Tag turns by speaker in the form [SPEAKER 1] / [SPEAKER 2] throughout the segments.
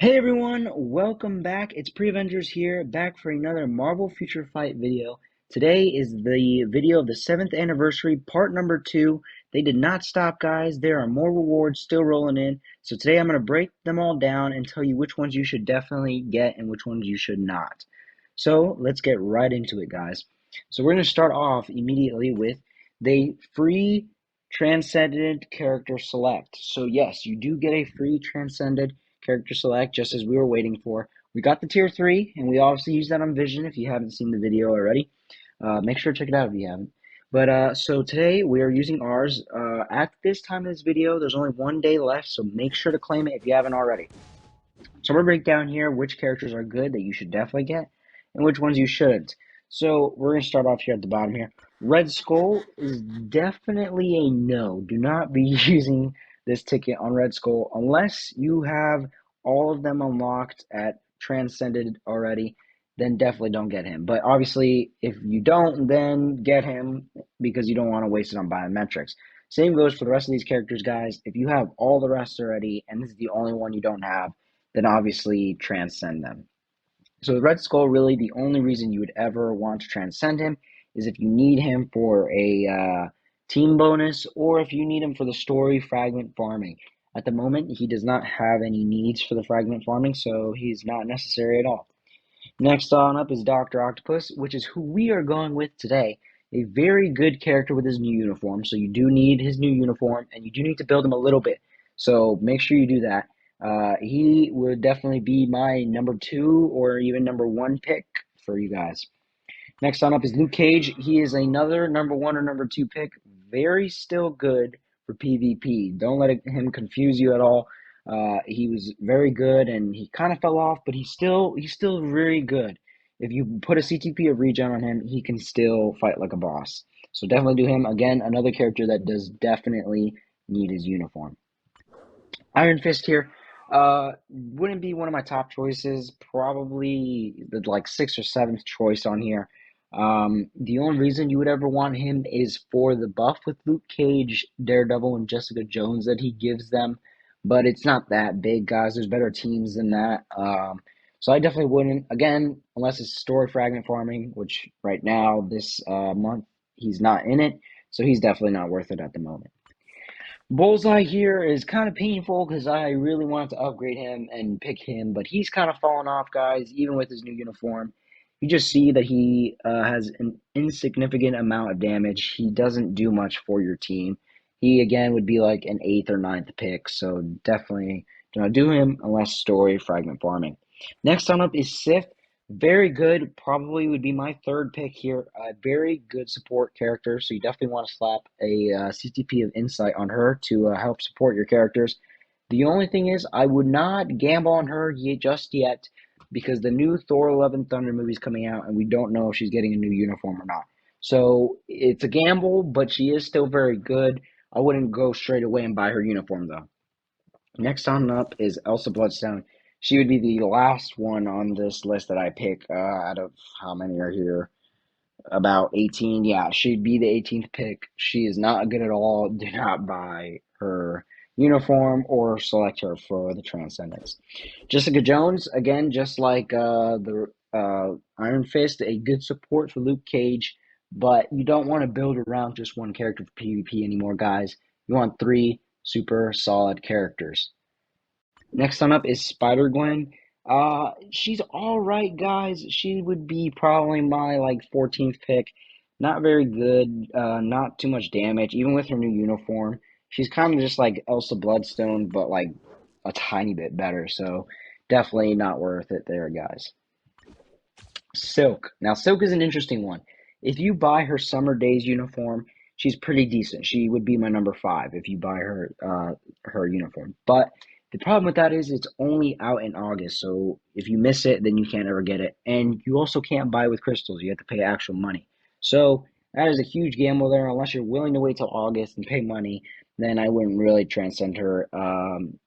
[SPEAKER 1] Hey everyone, welcome back. It's Pre-Avengers here, back for another Marvel Future Fight video. Today is the video of the 7th anniversary, part number 2. They did not stop, guys. There are more rewards still rolling in. So today I'm going to break them all down and tell you which ones you should definitely get and which ones you should not. So let's get right into it, guys. So we're going to start off immediately with the free Transcendent Character Select. So yes, you do get a free Transcendent Character Select, just as we were waiting for. We got the Tier 3, and we obviously used that on Vision if you haven't seen the video already. Make sure to check it out if you haven't. But so today we are using ours. At this time of this video, there's only 1 day left, so make sure to claim it if you haven't already. So I'm going to break down here which characters are good that you should definitely get, and which ones you shouldn't. So we're going to start off here at the bottom here. Red Skull is definitely a no. Do not be using this ticket on Red Skull unless you have all of them unlocked at Transcended already. Then definitely don't get him. But obviously, if you don't, then get him because you don't want to waste it on biometrics. Same goes for the rest of these characters, guys. If you have all the rest already, and this is the only one you don't have, then obviously transcend them. So the Red Skull, really the only reason you would ever want to transcend him is if you need him for a team bonus or if you need him for the story fragment farming. At the moment, he does not have any needs for the fragment farming, so he's not necessary at all. Next on up is Dr. Octopus, which is who we are going with today. A very good character with his new uniform, so you do need his new uniform, and you do need to build him a little bit. So make sure you do that. He would definitely be my number 2 or even number 1 pick for you guys. Next on up is Luke Cage. He is another number 1 or number 2 pick. Very still good for PvP. Don't let him confuse you at all. He was very good, and he kind of fell off, but he's still very good. If you put a CTP of regen on him, he can still fight like a boss. So definitely do him. Again, another character that does definitely need his uniform. Iron Fist here. Wouldn't be one of my top choices. Probably the like 6th or 7th choice on here. The only reason you would ever want him is for the buff with Luke Cage, Daredevil, and Jessica Jones that he gives them. But it's not that big, guys. There's better teams than that. So I definitely wouldn't. Again, unless it's story fragment farming, which right now, this month, he's not in it. So he's definitely not worth it at the moment. Bullseye here is kind of painful because I really wanted to upgrade him and pick him, but he's kind of fallen off, guys, even with his new uniform. You just see that he has an insignificant amount of damage. He doesn't do much for your team. He, again, would be like an 8th or 9th pick, so definitely do not do him unless story fragment farming. Next on up is Sif. Very good, probably would be my 3rd pick here. A very good support character, so you definitely want to slap a CTP of Insight on her to help support your characters. The only thing is, I would not gamble on her just yet because the new Thor Love and Thunder movie is coming out, and we don't know if she's getting a new uniform or not. So it's a gamble, but she is still very good. I wouldn't go straight away and buy her uniform, though. Next on up is Elsa Bloodstone. She would be the last one on this list that I pick out of how many are here? About 18. Yeah, she'd be the 18th pick. She is not good at all. Do not buy her uniform or select her for the Transcendence. Jessica Jones, again, just like the Iron Fist, a good support for Luke Cage, but you don't want to build around just one character for PvP anymore, guys. You want 3 super solid characters. Next on up is Spider Gwen. She's all right, guys. She would be probably my like 14th pick. Not very good. Not too much damage, even with her new uniform. She's kind of just like Elsa Bloodstone, but like a tiny bit better. So definitely not worth it there, guys. Silk. Now, Silk is an interesting one. If you buy her Summer Days uniform, she's pretty decent. She would be my number 5 if you buy her uniform. But the problem with that is it's only out in August. So if you miss it, then you can't ever get it. And you also can't buy with crystals. You have to pay actual money. So that is a huge gamble there. Unless you're willing to wait till August and pay money, then I wouldn't really transcend her.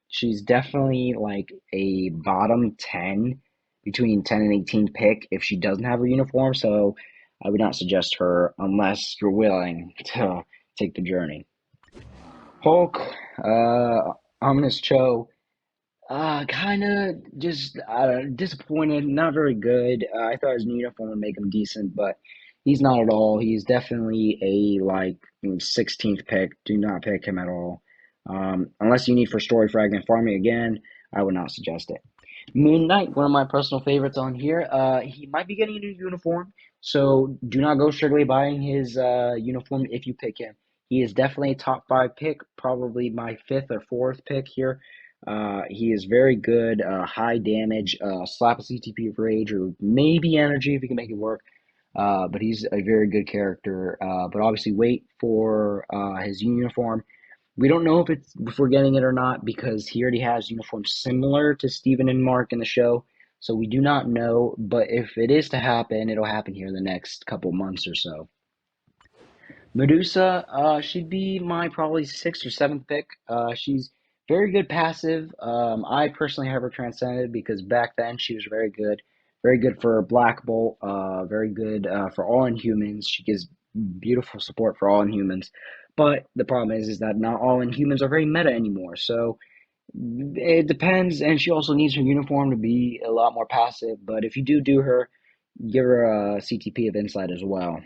[SPEAKER 1] She's definitely like a bottom 10 between 10 and 18 pick if she doesn't have her uniform. So I would not suggest her unless you're willing to take the journey. Hulk, Ominous Cho. Kind of just disappointed. Not very good. I thought his new uniform would make him decent, but he's not at all. He's definitely a like 16th pick. Do not pick him at all. Unless you need for story fragment farming again, I would not suggest it. Moon Knight, one of my personal favorites on here. He might be getting a new uniform, so do not go strictly buying his uniform if you pick him. He is definitely a top five pick, probably my fifth or fourth pick here. He is very good, high damage, slap a CTP of rage or maybe energy if you can make it work. But he's a very good character. But obviously, wait for his uniform. We don't know if we're getting it or not because he already has uniforms similar to Steven and Mark in the show. So we do not know. But if it is to happen, it'll happen here in the next couple months or so. Medusa, she'd be my probably sixth or seventh pick. She's very good passive. I personally have her transcended because back then she was very good for Black Bolt, very good for all Inhumans. She gives beautiful support for all Inhumans. But the problem is that not all Inhumans are very meta anymore. So it depends, and she also needs her uniform to be a lot more passive. But if you do her, give her a CTP of Insight as well.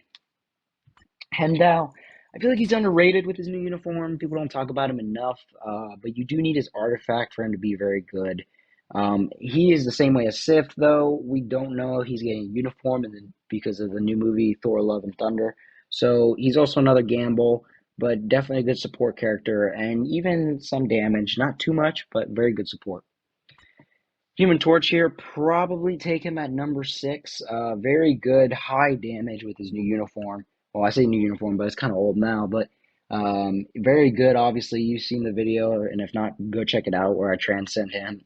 [SPEAKER 1] Hemdow, I feel like he's underrated with his new uniform. People don't talk about him enough, but you do need his artifact for him to be very good. He is the same way as Sif, though. We don't know if he's getting a uniform because of the new movie Thor: Love and Thunder. So he's also another gamble, but definitely a good support character and even some damage. Not too much, but very good support. Human Torch here, probably take him at number six. Very good, high damage with his new uniform. Well, I say new uniform, but it's kind of old now. But very good. Obviously, you've seen the video, and if not, go check it out where I transcend him.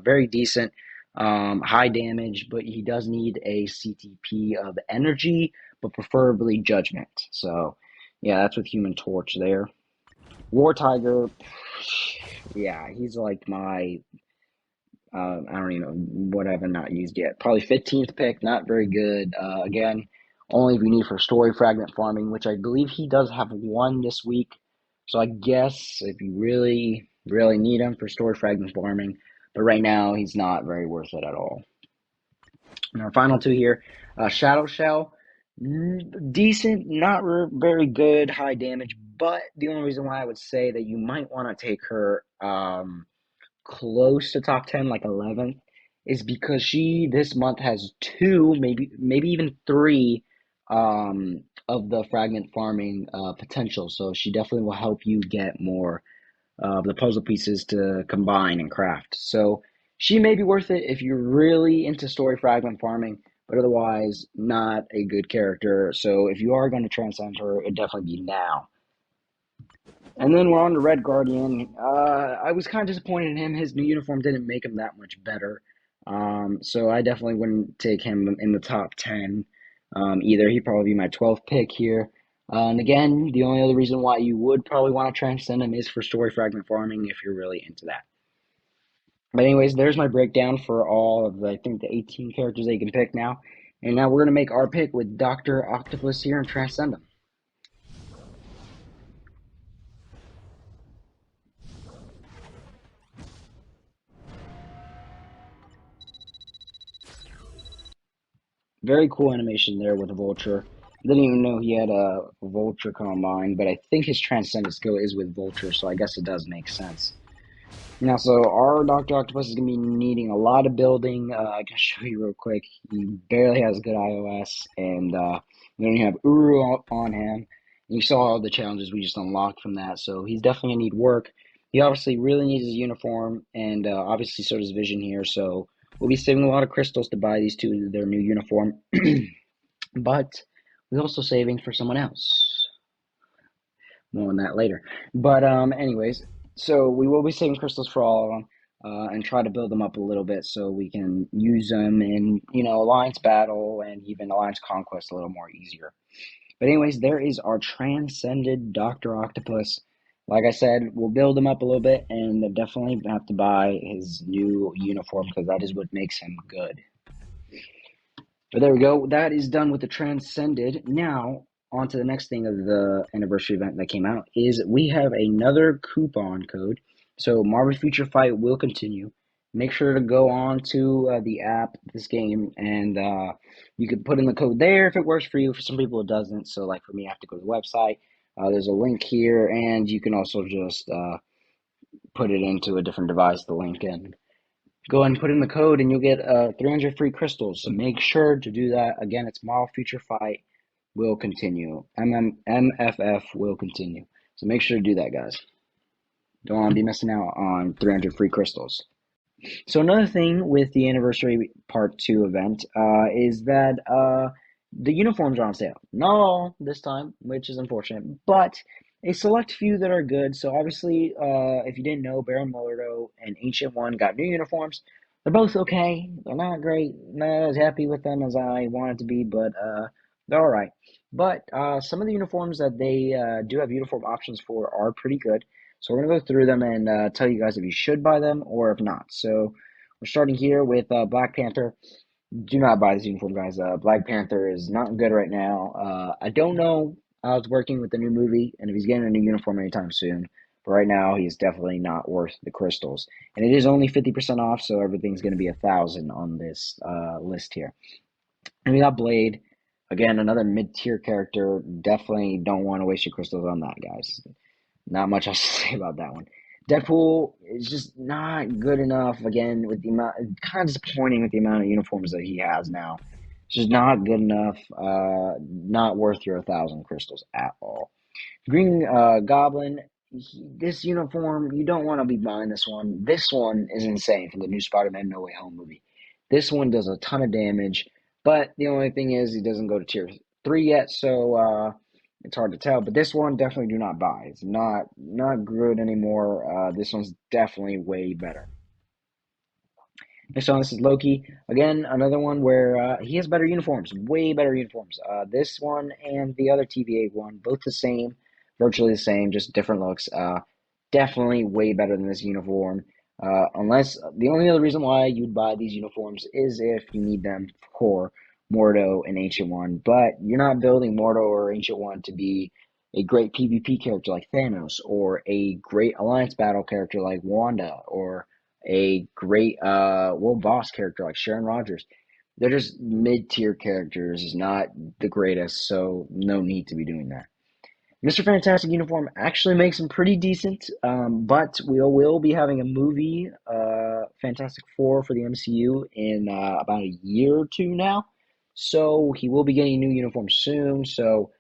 [SPEAKER 1] Very decent, high damage, but he does need a CTP of energy, but preferably judgment. So, yeah, that's with Human Torch there. War Tiger, yeah, he's like my I don't even know what I've not used yet. Probably 15th pick, not very good. Again, only if you need for story fragment farming, which I believe he does have one this week. So I guess if you really need him for story fragment farming, but right now he's not very worth it at all. And our final two here, Shadow Shell, decent, not very good, high damage. But the only reason why I would say that you might want to take her close to top 10, like 11th, is because she this month has two, maybe even three of the fragment farming potential. So she definitely will help you get more of the puzzle pieces to combine and craft. So she may be worth it if you're really into story fragment farming, but otherwise not a good character. So if you are going to transcend her, it'd definitely be now. And then we're on to Red Guardian. I was kind of disappointed in him. His new uniform didn't make him that much better. So I definitely wouldn't take him in the top 10 either. He'd probably be my 12th pick here. And again, the only other reason why you would probably want to transcend him is for story fragment farming if you're really into that. But anyways, there's my breakdown for all of I think the 18 characters that you can pick now. And now we're going to make our pick with Dr. Octopus here and transcend him. Very cool animation there with Vulture. Didn't even know he had a Vulture combine, but I think his Transcendent skill is with Vulture, so I guess it does make sense. Now, so our Dr. Octopus is going to be needing a lot of building. I can show you real quick. He barely has good iOS, and we don't even have Uru on him. And you saw all the challenges we just unlocked from that, so he's definitely going to need work. He obviously really needs his uniform, and obviously so does Vision here, so we'll be saving a lot of crystals to buy these two their new uniform. But we're also saving for someone else. More on that later. But anyways, so we will be saving crystals for all of them, and try to build them up a little bit so we can use them in Alliance battle and even Alliance conquest a little more easier. But anyways, there is our transcended Dr. Octopus. Like I said, we'll build him up a little bit, and definitely have to buy his new uniform because that is what makes him good. But there we go. That is done with the Transcended. Now, on to the next thing of the anniversary event that came out is we have another coupon code. So Marvel Future Fight will continue. make sure to go on to the app, this game, and you can put in the code there if it works for you. For some people, it doesn't. So, like for me, I have to go to the website. There's a link here, and you can also just put it into a different device, the link, and go ahead and put in the code, and you'll get 300 free crystals. So make sure to do that. Again, it's Model Future Fight will continue. MFF will continue. So make sure to do that, guys. Don't want to be missing out on 300 free crystals. So another thing with the anniversary part 2 event is that the uniforms are on sale. Not all this time, which is unfortunate, but a select few that are good. So obviously, if you didn't know, Baron Mordo and Ancient One got new uniforms. They're both okay. They're not great. Not as happy with them as I wanted to be, but they're all right. But some of the uniforms that they do have uniform options for are pretty good. So we're going to go through them and tell you guys if you should buy them or if not. So we're starting here with Black Panther. Do not buy this uniform, guys. Black Panther is not good right now. I don't know how it's working with the new movie and if he's getting a new uniform anytime soon. But right now, he's definitely not worth the crystals. And it is only 50% off, so everything's going to be 1,000 on this list here. And we got Blade. Again, another mid-tier character. Definitely don't want to waste your crystals on that, guys. Not much else to say about that one. Deadpool is just not good enough. Again, with the amount, kind of disappointing with the amount of uniforms that he has now. It's just not good enough. Not worth your 1,000 crystals at all. Green Goblin. This uniform, you don't want to be buying this one. This one is insane from the new Spider-Man No Way Home movie. This one does a ton of damage, but the only thing is he doesn't go to tier 3 yet, so it's hard to tell. But this one definitely do not buy. It's not good anymore. This one's definitely way better. Next on, this is Loki. Again, another one where he has better uniforms, way better uniforms. This one and the other TVA one, both the same, virtually the same, just different looks. Definitely way better than this uniform. Unless the only other reason why you'd buy these uniforms is if you need them for Mordo and Ancient One. But you're not building Mordo or Ancient One to be a great PvP character like Thanos or a great Alliance battle character like Wanda or a great world boss character like Sharon Rogers. They're just mid-tier characters, is not the greatest, so no need to be doing that. Mr. Fantastic uniform actually makes him pretty decent, but we will be having a movie, Fantastic Four for the MCU in about a year or two now. So he will be getting a new uniform soon. So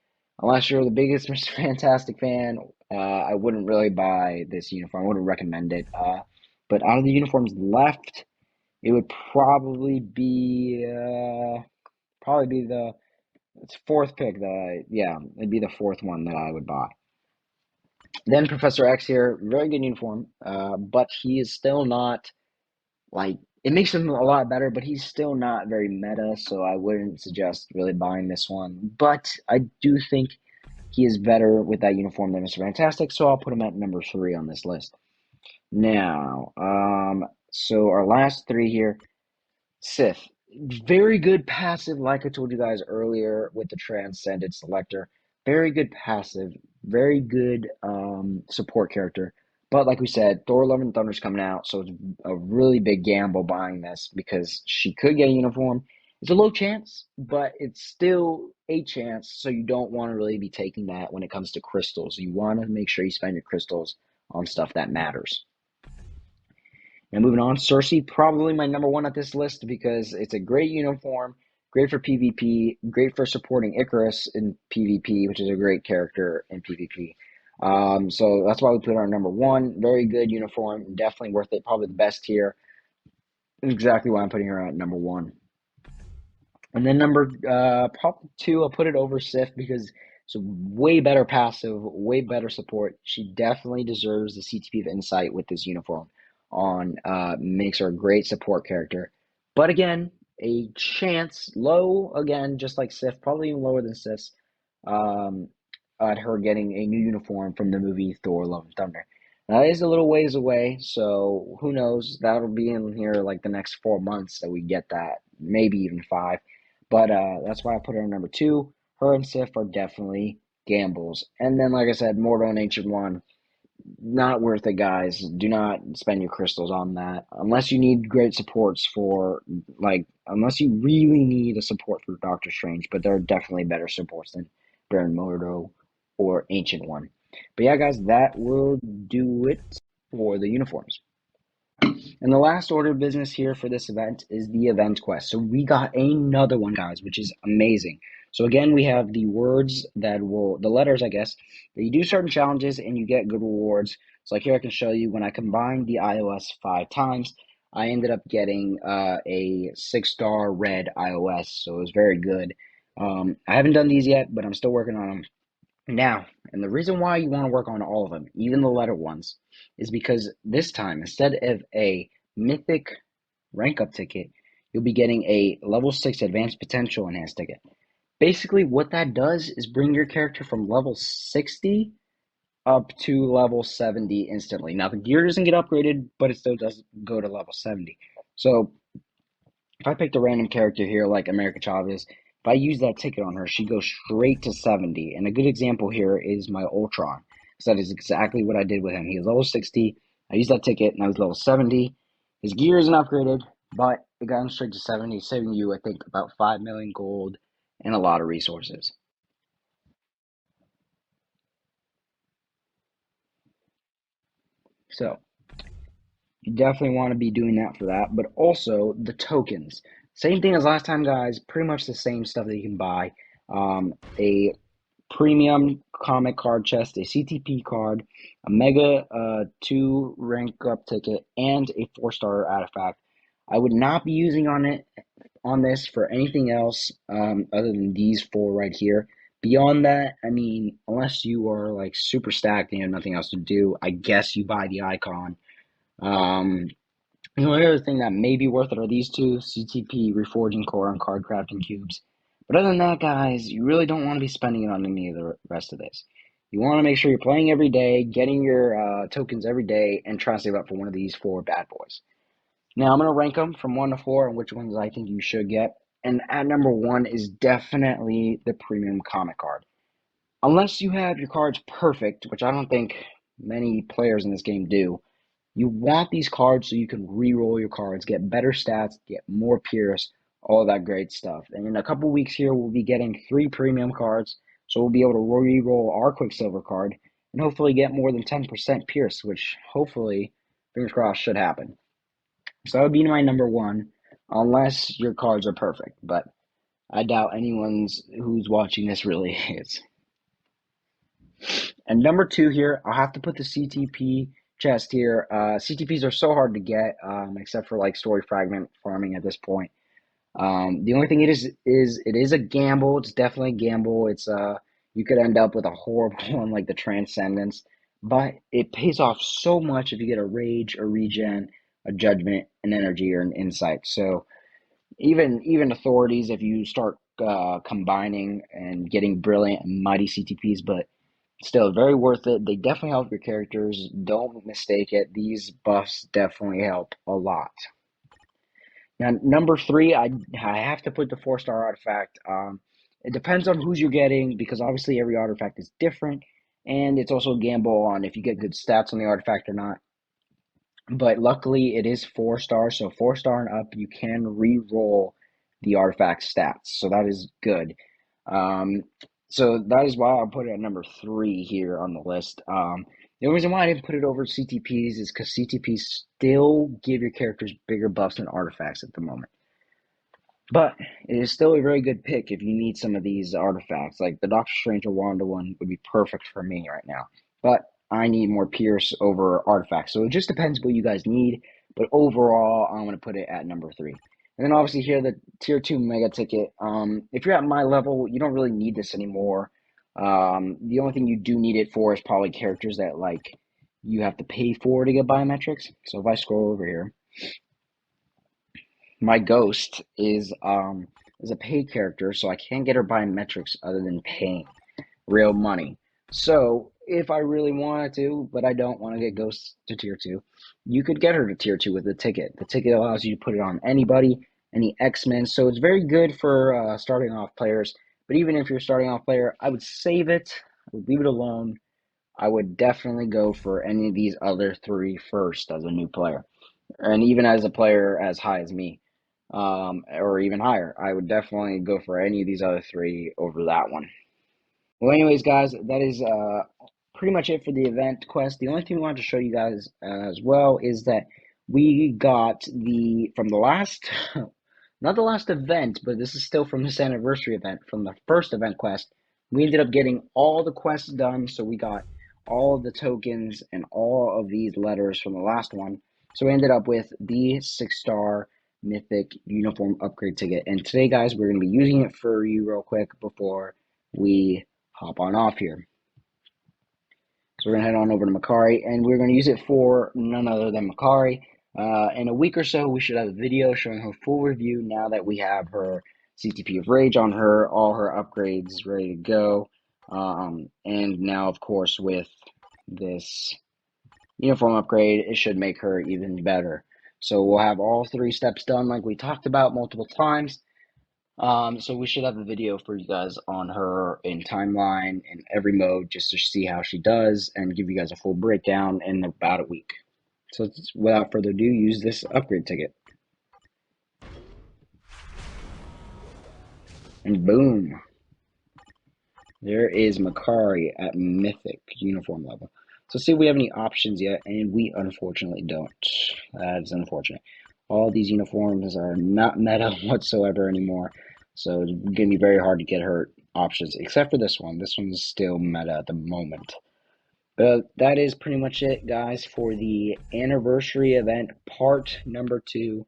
[SPEAKER 1] unless you're the biggest Mr. Fantastic fan, I wouldn't really buy this uniform. I wouldn't recommend it. But out of the uniforms left, it would probably be the it's fourth pick. It'd be the fourth one that I would buy. Then Professor X here, very good uniform, but he is still not like it makes him a lot better, but he's still not very meta, so I wouldn't suggest really buying this one. But I do think he is better with that uniform than Mr. Fantastic, so I'll put him at number 3 on this list. Now, so our last 3 here, Sith. Very good passive, like I told you guys earlier with the Transcended Selector. Very good passive, very good support character. But like we said, Thor Love and Thunder's coming out, so it's a really big gamble buying this because she could get a uniform. It's a low chance, but it's still a chance, so you don't want to really be taking that when it comes to crystals. You want to make sure you spend your crystals on stuff that matters. Now moving on, Cersei, probably my number 1 at this list because it's a great uniform, great for PvP, great for supporting Icarus in PvP, which is a great character in PvP. So that's why we put her on number 1. Very good uniform, definitely worth it, probably the best here. Exactly why I'm putting her at number 1. And then number probably 2, I'll put it over Sif because it's a way better passive, way better support. She definitely deserves the CTP insight with this uniform on makes her a great support character. But again, a chance low again, just like Sif, probably even lower than Sif, at her getting a new uniform from the movie Thor: Love and Thunder. Now that is a little ways away, so who knows? That'll be in here like the next 4 months that we get that, maybe even 5. But that's why I put her at number 2. Her and Sif are definitely gambles. And then, like I said, Mortal and Ancient One. Not worth it, guys. Do not spend your crystals on that unless you need great supports for unless you really need a support for Doctor Strange. But there are definitely better supports than Baron Mordo or Ancient One. But yeah, guys, that will do it for the uniforms. And the last order of business here for this event is the event quest. So we got another one, guys, which is amazing. So again, we have the the letters, I guess, that you do certain challenges and you get good rewards. So like here I can show you when I combined the iOS 5 times, I ended up getting a 6-star red iOS. So it was very good. I haven't done these yet, but I'm still working on them. Now, and the reason why you want to work on all of them, even the letter ones, is because this time, instead of a mythic rank up ticket, you'll be getting a level 6 advanced potential enhanced ticket. Basically, what that does is bring your character from level 60 up to level 70 instantly. Now, the gear doesn't get upgraded, but it still does go to level 70. So, if I picked a random character here like America Chavez, if I use that ticket on her, she goes straight to 70. And a good example here is my Ultron. So that is exactly what I did with him. He was level 60. I used that ticket and I was level 70. His gear isn't upgraded, but it got him straight to 70, saving you, I think, about 5 million gold and a lot of resources. So you definitely want to be doing that for that. But also the tokens. Same thing as last time, guys. Pretty much the same stuff that you can buy. A premium comic card chest, a CTP card, a Mega 2 rank up ticket, and a 4-star artifact. I would not be using on this for anything else other than these four right here. Beyond that, I mean, unless you are like super stacked and you have nothing else to do, I guess you buy the icon. Um, the only other thing that may be worth it are these two CTP Reforging Core and Card Crafting Cubes. But other than that, guys, you really don't want to be spending it on any of the rest of this. You want to make sure you're playing every day, getting your tokens every day, and trying to save up for one of these four bad boys. Now, I'm going to rank them from 1 to 4 and which ones I think you should get. And at number 1 is definitely the Premium Comic Card. Unless you have your cards perfect, which I don't think many players in this game do, you want these cards so you can re-roll your cards, get better stats, get more Pierce, all that great stuff. And in a couple weeks here, we'll be getting 3 premium cards, so we'll be able to re-roll our Quicksilver card and hopefully get more than 10% Pierce, which hopefully, fingers crossed, should happen. So that would be my number 1, unless your cards are perfect, but I doubt anyone's who's watching this really is. And number 2 here, I'll have to put the CTP chest here. CTPs are so hard to get, except for like story fragment farming at this point. The only thing it is a gamble. It's definitely a gamble. It's you could end up with a horrible one like the Transcendence, but it pays off so much if you get a Rage, a Regen, a Judgment, an Energy, or an Insight. So even authorities, if you start combining and getting brilliant and mighty CTPs, but still very worth it. They definitely help your characters. Don't mistake it. These buffs definitely help a lot. Now, number 3, I have to put the 4-star artifact. It depends on who's you're getting because obviously every artifact is different, and it's also a gamble on if you get good stats on the artifact or not. But luckily, it is 4 stars, so 4-star and up, you can re-roll the artifact stats. So that is good. Um, so that is why I'll put it at number 3 here on the list. The only reason why I didn't put it over CTPs is because CTPs still give your characters bigger buffs than artifacts at the moment. But it is still a very good pick if you need some of these artifacts. Like the Doctor Strange or Wanda one would be perfect for me right now. But I need more Pierce over artifacts. So it just depends what you guys need. But overall, I'm going to put it at number 3. And then obviously here, the Tier 2 Mega Ticket. If you're at my level, you don't really need this anymore. The only thing you do need it for is probably characters that like you have to pay for to get biometrics. So if I scroll over here, my ghost is a paid character, so I can't get her biometrics other than paying real money. So if I really wanted to, but I don't want to get ghosts to tier 2, you could get her to tier 2 with the ticket. The ticket allows you to put it on anybody, any X-Men, so it's very good for starting off players. But even if you're a starting off player, I would save it, I would leave it alone, I would definitely go for any of these other three first as a new player, and even as a player as high as me, or even higher. I would definitely go for any of these other three over that one. Well, anyways, guys, that is pretty much it for the event quest. The only thing we wanted to show you guys as well is that we got from the last, not the last event, but this is still from this anniversary event, from the first event quest. We ended up getting all the quests done, so we got all of the tokens and all of these letters from the last one. So we ended up with the 6-star mythic uniform upgrade ticket. And today, guys, we're going to be using it for you real quick before we hop on off here. So we're going to head on over to Makari, and we're going to use it for none other than Makari. In a week or so, we should have a video showing her full review now that we have her CTP of Rage on her, all her upgrades ready to go. And now, of course, with this uniform upgrade, it should make her even better. So we'll have all 3 steps done like we talked about multiple times. So we should have a video for you guys on her in timeline in every mode just to see how she does and give you guys a full breakdown in about a week. So without further ado, use this upgrade ticket. And boom. There is Makari at Mythic uniform level. So see if we have any options yet, and we unfortunately don't. That is unfortunate. All these uniforms are not meta whatsoever anymore, so it's going to be very hard to get her options, except for this one. This one's still meta at the moment. But that is pretty much it, guys, for the anniversary event part number 2.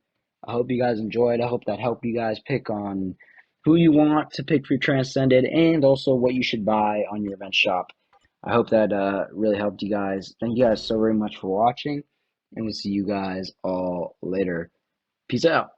[SPEAKER 1] I hope you guys enjoyed. I hope that helped you guys pick on who you want to pick for your Transcended and also what you should buy on your event shop. I hope that really helped you guys. Thank you guys so very much for watching, and we'll see you guys all later. Peace out.